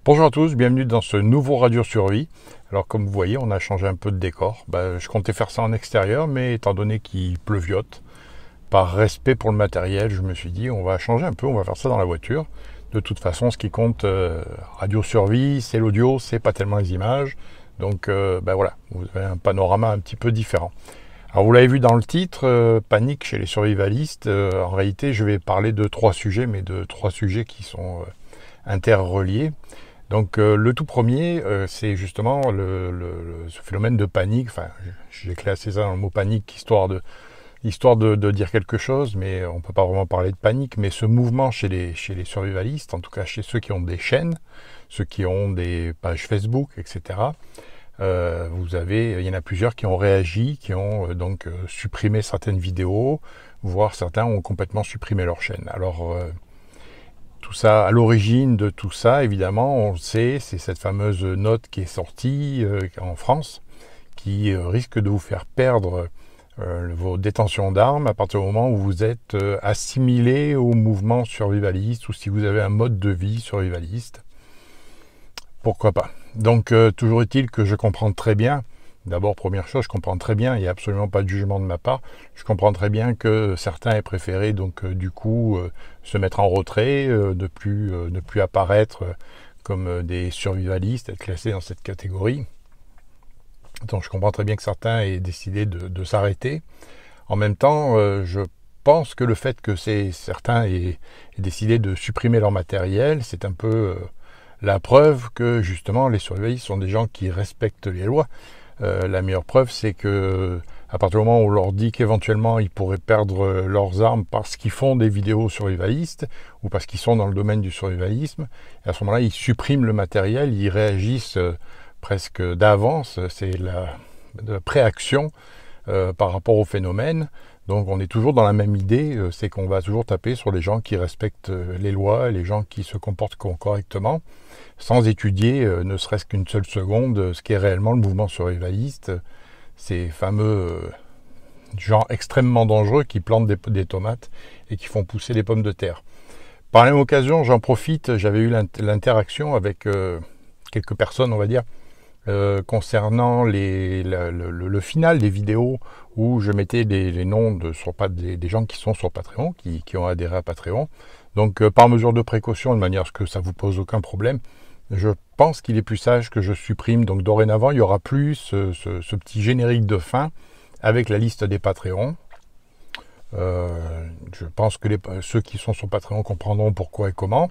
Bonjour à tous, bienvenue dans ce nouveau Radio Survie. Alors comme vous voyez, on a changé un peu de décor. Je comptais faire ça en extérieur, mais étant donné qu'il pleuviote, par respect pour le matériel, je me suis dit on va changer un peu, on va faire ça dans la voiture. De toute façon, ce qui compte, Radio Survie, c'est l'audio, c'est pas tellement les images. Donc voilà, vous avez un panorama un petit peu différent. Alors vous l'avez vu dans le titre, panique chez les survivalistes. En réalité, je vais parler de trois sujets, mais de trois sujets qui sont interreliés. Donc le tout premier, c'est justement ce phénomène de panique. Enfin, j'ai classé ça dans le mot panique, histoire de dire quelque chose, mais on ne peut pas vraiment parler de panique. Mais ce mouvement chez les survivalistes, en tout cas chez ceux qui ont des chaînes, ceux qui ont des pages Facebook, etc., il y en a plusieurs qui ont réagi, qui ont supprimé certaines vidéos, voire certains ont complètement supprimé leur chaîne. Alors, tout ça, à l'origine de tout ça, évidemment, on le sait, c'est cette fameuse note qui est sortie en France, qui risque de vous faire perdre vos détentions d'armes à partir du moment où vous êtes assimilé au mouvement survivaliste ou si vous avez un mode de vie survivaliste. Pourquoi pas? Donc, toujours est-il que je comprends très bien. D'abord, première chose, je comprends très bien, il n'y a absolument pas de jugement de ma part. Je comprends très bien que certains aient préféré se mettre en retrait, ne plus apparaître comme des survivalistes, être classés dans cette catégorie. Donc je comprends très bien que certains aient décidé de s'arrêter. En même temps, je pense que le fait que certains aient décidé de supprimer leur matériel, c'est un peu la preuve que justement les survivalistes sont des gens qui respectent les lois. La meilleure preuve, c'est que à partir du moment où on leur dit qu'éventuellement ils pourraient perdre leurs armes parce qu'ils font des vidéos survivalistes ou parce qu'ils sont dans le domaine du survivalisme, et à ce moment-là, ils suppriment le matériel, ils réagissent presque d'avance, c'est la préaction par rapport au phénomène. Donc on est toujours dans la même idée, c'est qu'on va toujours taper sur les gens qui respectent les lois, les gens qui se comportent correctement, sans étudier ne serait-ce qu'une seule seconde ce qu'est réellement le mouvement survivaliste, ces fameux gens extrêmement dangereux qui plantent des tomates et qui font pousser des pommes de terre. Par la même occasion, j'en profite, j'avais eu l'interaction avec quelques personnes, on va dire, concernant le final des vidéos où je mettais les noms des gens qui sont sur Patreon, qui ont adhéré à Patreon. Donc par mesure de précaution, de manière à ce que ça ne vous pose aucun problème, je pense qu'il est plus sage que je supprime. Donc dorénavant, il n'y aura plus ce petit générique de fin avec la liste des Patreons. Je pense que ceux qui sont sur Patreon comprendront pourquoi et comment.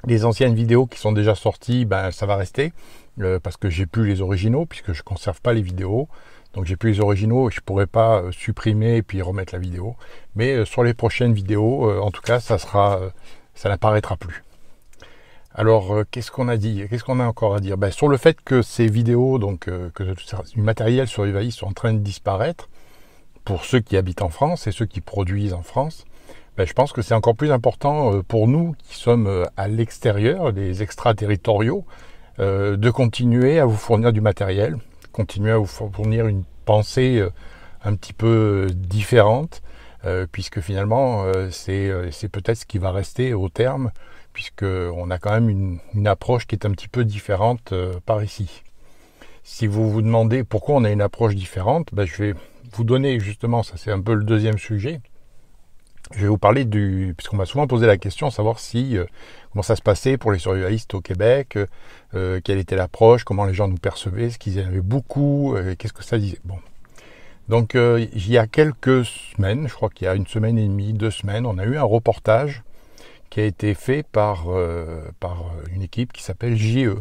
Les anciennes vidéos qui sont déjà sorties, ça va rester, parce que j'ai plus les originaux, puisque je ne conserve pas les vidéos. Donc j'ai plus les originaux et je ne pourrai pas supprimer et puis remettre la vidéo. Mais sur les prochaines vidéos, en tout cas, ça n'apparaîtra plus. Alors, qu'est-ce qu'on a dit? Qu'est-ce qu'on a encore à dire? Sur le fait que ces vidéos, que du matériel survivaliste sont en train de disparaître, pour ceux qui habitent en France et ceux qui produisent en France, je pense que c'est encore plus important pour nous qui sommes à l'extérieur, des extraterritoriaux, de continuer à vous fournir du matériel, continuer à vous fournir une pensée un petit peu différente, puisque finalement c'est peut-être ce qui va rester au terme, puisqu'on a quand même une approche qui est un petit peu différente par ici. Si vous vous demandez pourquoi on a une approche différente, je vais vous donner justement, ça c'est un peu le deuxième sujet, je vais vous parler puisqu'on m'a souvent posé la question, savoir comment ça se passait pour les survivalistes au Québec, quelle était l'approche, comment les gens nous percevaient, est-ce qu'ils en avaient beaucoup, qu'est-ce que ça disait. Bon. Donc il y a quelques semaines, je crois qu'il y a une semaine et demie, 2 semaines, on a eu un reportage qui a été fait par une équipe qui s'appelle JE.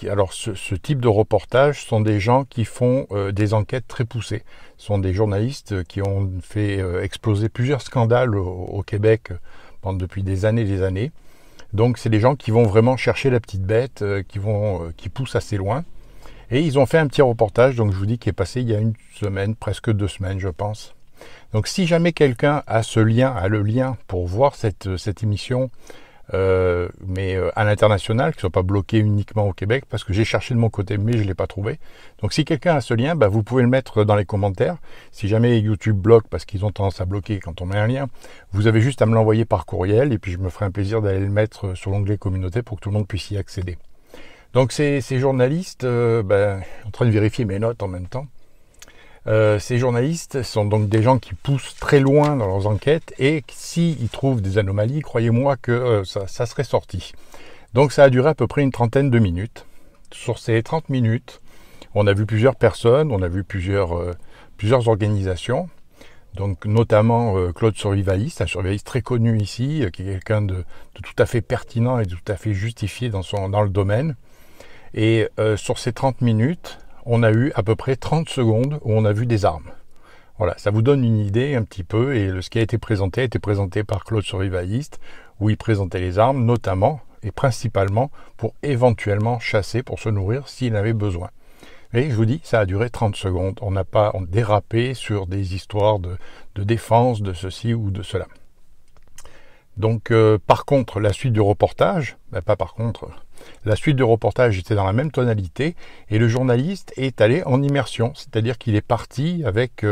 Alors ce type de reportage sont des gens qui font des enquêtes très poussées. Ce sont des journalistes qui ont fait exploser plusieurs scandales au Québec depuis des années et des années. Donc c'est des gens qui vont vraiment chercher la petite bête, qui poussent assez loin. Et ils ont fait un petit reportage, donc je vous dis, qui est passé il y a une semaine, presque 2 semaines je pense. Donc si jamais quelqu'un a le lien pour voir cette émission, mais à l'international, qui ne soit pas bloqué uniquement au Québec, parce que j'ai cherché de mon côté, mais je ne l'ai pas trouvé. Donc si quelqu'un a ce lien, vous pouvez le mettre dans les commentaires. Si jamais YouTube bloque, parce qu'ils ont tendance à bloquer quand on met un lien, vous avez juste à me l'envoyer par courriel, et puis je me ferai un plaisir d'aller le mettre sur l'onglet communauté pour que tout le monde puisse y accéder. Donc ces journalistes, en train de vérifier mes notes en même temps, ces journalistes sont donc des gens qui poussent très loin dans leurs enquêtes et s'ils trouvent des anomalies, croyez-moi que ça serait sorti. Donc ça a duré à peu près une trentaine de minutes. Sur ces 30 minutes, on a vu plusieurs personnes, on a vu plusieurs organisations, donc notamment Claude Survivaliste, un survivaliste très connu ici, qui est quelqu'un de tout à fait pertinent et de tout à fait justifié dans le domaine. Et sur ces 30 minutes, on a eu à peu près 30 secondes où on a vu des armes. Voilà, ça vous donne une idée un petit peu, et ce qui a été présenté par Claude Survivaliste, où il présentait les armes, notamment et principalement pour éventuellement chasser, pour se nourrir s'il avait besoin. Et je vous dis, ça a duré 30 secondes. On n'a pas dérapé sur des histoires de défense, de ceci ou de cela. Donc, par contre, la suite du reportage, la suite du reportage était dans la même tonalité et le journaliste est allé en immersion, c'est-à-dire qu'il est parti avec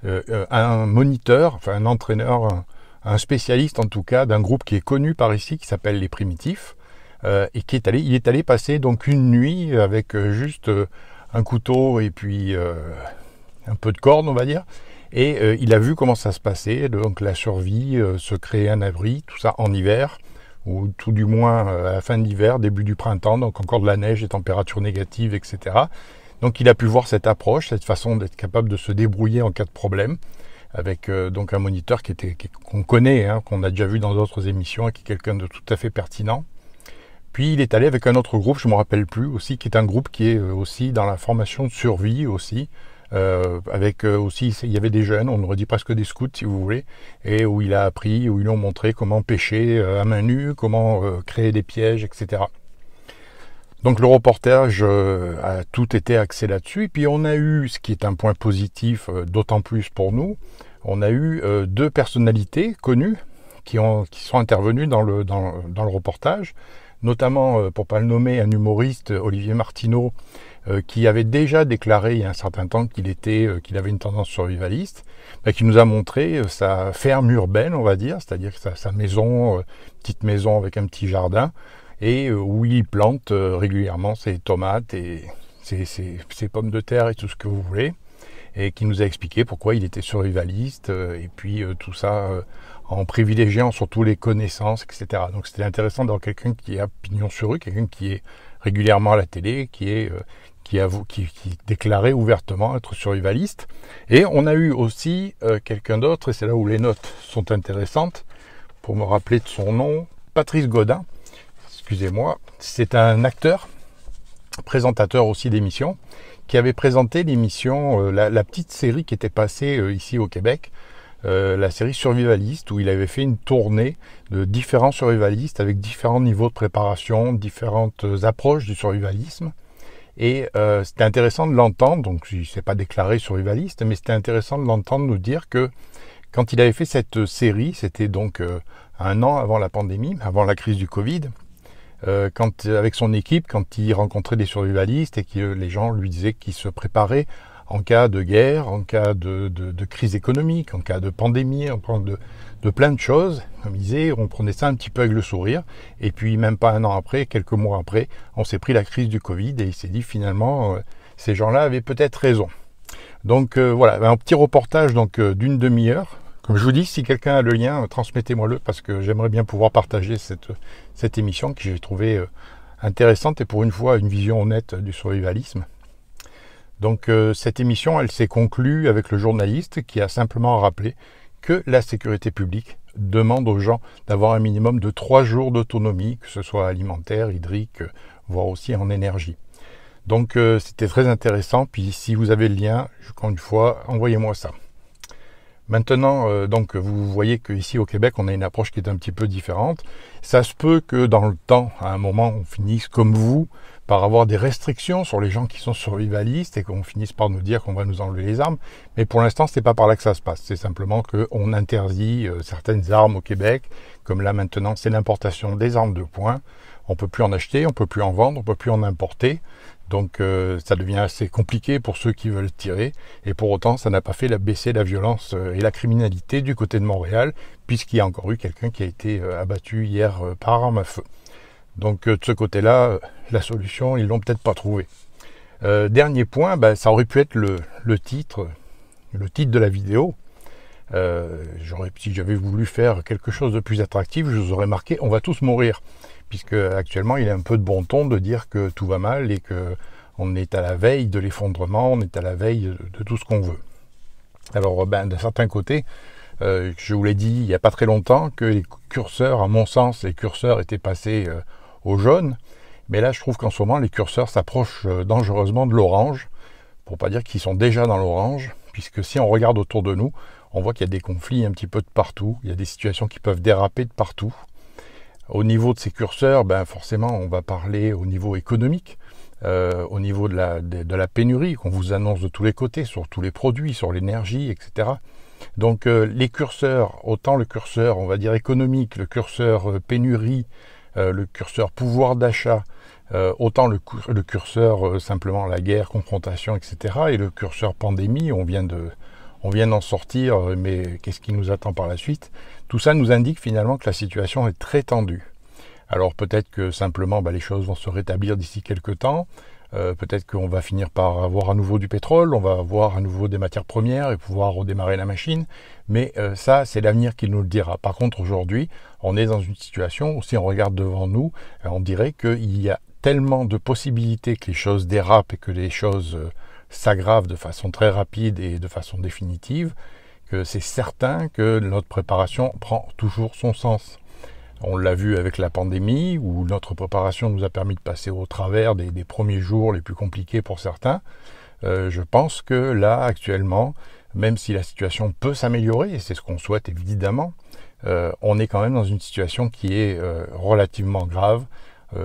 un moniteur, enfin un entraîneur, un spécialiste en tout cas d'un groupe qui est connu par ici, qui s'appelle les Primitifs, et il est allé passer donc une nuit avec juste un couteau et puis un peu de corde, on va dire. Et il a vu comment ça se passait, donc la survie, se créer un abri, tout ça en hiver, ou tout du moins à la fin de l'hiver, début du printemps, donc encore de la neige, des températures négatives, etc. Donc il a pu voir cette approche, cette façon d'être capable de se débrouiller en cas de problème, avec donc un moniteur qu'on connaît, qu'on a déjà vu dans d'autres émissions, et qui est quelqu'un de tout à fait pertinent. Puis il est allé avec un autre groupe, je ne me rappelle plus aussi, qui est un groupe qui est aussi dans la formation de survie aussi, aussi, il y avait des jeunes, on aurait dit presque des scouts si vous voulez, et où il a appris, où ils lui ont montré comment pêcher à main nue, comment créer des pièges, etc. Donc le reportage a tout été axé là-dessus, et puis on a eu, ce qui est un point positif, d'autant plus pour nous, on a eu deux personnalités connues qui sont intervenues dans le reportage, notamment, pour ne pas le nommer, un humoriste, Olivier Martineau, qui avait déjà déclaré il y a un certain temps qu'il avait une tendance survivaliste, qui nous a montré sa ferme urbaine, on va dire, c'est-à-dire sa maison, petite maison avec un petit jardin, et où il plante régulièrement ses tomates et ses pommes de terre et tout ce que vous voulez, et qui nous a expliqué pourquoi il était survivaliste, et puis tout ça en privilégiant surtout les connaissances, etc. Donc c'était intéressant d'avoir quelqu'un qui a pignon sur rue, quelqu'un qui est régulièrement à la télé, qui déclarait ouvertement être survivaliste. Et on a eu aussi quelqu'un d'autre, et c'est là où les notes sont intéressantes, pour me rappeler de son nom, Patrice Godin, excusez-moi, c'est un acteur, présentateur aussi d'émissions, qui avait présenté l'émission, la petite série qui était passée ici au Québec, la série Survivaliste, où il avait fait une tournée de différents survivalistes avec différents niveaux de préparation, différentes approches du survivalisme. Et c'était intéressant de l'entendre, donc il ne s'est pas déclaré survivaliste, mais c'était intéressant de l'entendre nous dire que quand il avait fait cette série, c'était donc un an avant la pandémie, avant la crise du Covid, avec son équipe, quand il rencontrait des survivalistes et que les gens lui disaient qu'ils se préparaient en cas de guerre, en cas de crise économique, en cas de pandémie, en cas de plein de choses, comme il disait, on prenait ça un petit peu avec le sourire, et puis même pas un an après, quelques mois après, on s'est pris la crise du Covid, et il s'est dit finalement, ces gens-là avaient peut-être raison. Donc voilà, un petit reportage donc d'une demi-heure. Comme je vous dis, si quelqu'un a le lien, transmettez-moi-le, parce que j'aimerais bien pouvoir partager cette émission que j'ai trouvée intéressante, et pour une fois, une vision honnête du survivalisme. Donc cette émission, elle s'est conclue avec le journaliste qui a simplement rappelé que la sécurité publique demande aux gens d'avoir un minimum de 3 jours d'autonomie, que ce soit alimentaire, hydrique, voire aussi en énergie. Donc c'était très intéressant, puis si vous avez le lien, encore une fois, envoyez-moi ça. Maintenant, donc vous voyez qu'ici au Québec, on a une approche qui est un petit peu différente. Ça se peut que dans le temps, à un moment, on finisse comme vous par avoir des restrictions sur les gens qui sont survivalistes et qu'on finisse par nous dire qu'on va nous enlever les armes. Mais pour l'instant, c'est pas par là que ça se passe. C'est simplement qu'on interdit certaines armes au Québec, comme là maintenant, c'est l'importation des armes de poing. On peut plus en acheter, on peut plus en vendre, on peut plus en importer. Donc ça devient assez compliqué pour ceux qui veulent tirer. Et pour autant, ça n'a pas fait baisser la violence et la criminalité du côté de Montréal, puisqu'il y a encore eu quelqu'un qui a été abattu hier par arme à feu. Donc de ce côté-là, la solution, ils l'ont peut-être pas trouvée. Dernier point, ça aurait pu être le titre de la vidéo. Si j'avais voulu faire quelque chose de plus attractif, je vous aurais marqué « On va tous mourir », puisque actuellement il est un peu de bon ton de dire que tout va mal et que on est à la veille de l'effondrement, on est à la veille de tout ce qu'on veut. Alors d'un certain côté, je vous l'ai dit il n'y a pas très longtemps que les curseurs, à mon sens, les curseurs étaient passés au jaune, mais là je trouve qu'en ce moment les curseurs s'approchent dangereusement de l'orange, pour pas dire qu'ils sont déjà dans l'orange, puisque si on regarde autour de nous, on voit qu'il y a des conflits un petit peu de partout, il y a des situations qui peuvent déraper de partout. Au niveau de ces curseurs, forcément on va parler au niveau économique, au niveau de la pénurie qu'on vous annonce de tous les côtés, sur tous les produits, sur l'énergie, etc. Donc les curseurs, autant le curseur on va dire économique, le curseur pénurie, le curseur pouvoir d'achat, autant le curseur simplement la guerre, confrontation, etc. et le curseur pandémie, on vient d'en sortir, mais qu'est-ce qui nous attend par la suite? Tout ça nous indique finalement que la situation est très tendue. Alors peut-être que simplement les choses vont se rétablir d'ici quelques temps, peut-être qu'on va finir par avoir à nouveau du pétrole, on va avoir à nouveau des matières premières et pouvoir redémarrer la machine, mais ça c'est l'avenir qui nous le dira. Par contre aujourd'hui, on est dans une situation où si on regarde devant nous, on dirait qu'il y a tellement de possibilités que les choses dérapent et que les choses s'aggravent de façon très rapide et de façon définitive, que c'est certain que notre préparation prend toujours son sens. On l'a vu avec la pandémie, où notre préparation nous a permis de passer au travers des premiers jours les plus compliqués pour certains. Je pense que là, actuellement, même si la situation peut s'améliorer, et c'est ce qu'on souhaite évidemment, on est quand même dans une situation qui est relativement grave,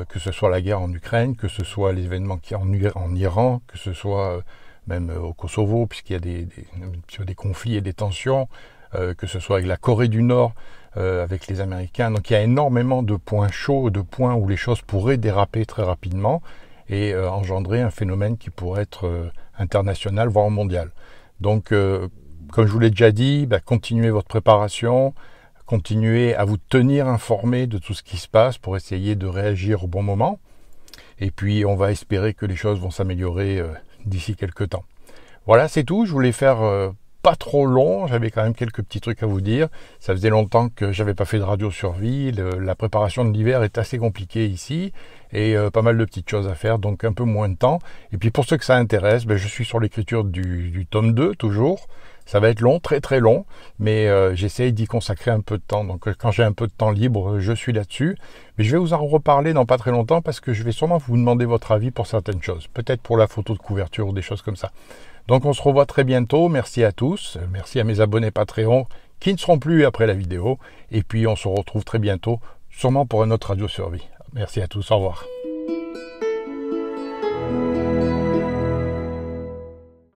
que ce soit la guerre en Ukraine, que ce soit les événements qui en Iran, que ce soit même au Kosovo, puisqu'il y a des conflits et des tensions, que ce soit avec la Corée du Nord, avec les Américains. Donc il y a énormément de points chauds, de points où les choses pourraient déraper très rapidement et engendrer un phénomène qui pourrait être international, voire mondial. Donc, comme je vous l'ai déjà dit, continuez votre préparation, continuez à vous tenir informé de tout ce qui se passe pour essayer de réagir au bon moment. Et puis, on va espérer que les choses vont s'améliorer d'ici quelques temps. Voilà, c'est tout. Je voulais faire pas trop long. J'avais quand même quelques petits trucs à vous dire. Ça faisait longtemps que j'avais pas fait de radio survie. La préparation de l'hiver est assez compliquée ici et pas mal de petites choses à faire, donc un peu moins de temps. Et puis pour ceux que ça intéresse, je suis sur l'écriture du tome 2 toujours. Ça va être long, très très long, mais j'essaye d'y consacrer un peu de temps. Donc quand j'ai un peu de temps libre, je suis là-dessus. Mais je vais vous en reparler dans pas très longtemps parce que je vais sûrement vous demander votre avis pour certaines choses. Peut-être pour la photo de couverture ou des choses comme ça. Donc on se revoit très bientôt. Merci à tous. Merci à mes abonnés Patreon qui ne seront plus après la vidéo. Et puis on se retrouve très bientôt, sûrement pour une autre radio survie. Merci à tous. Au revoir.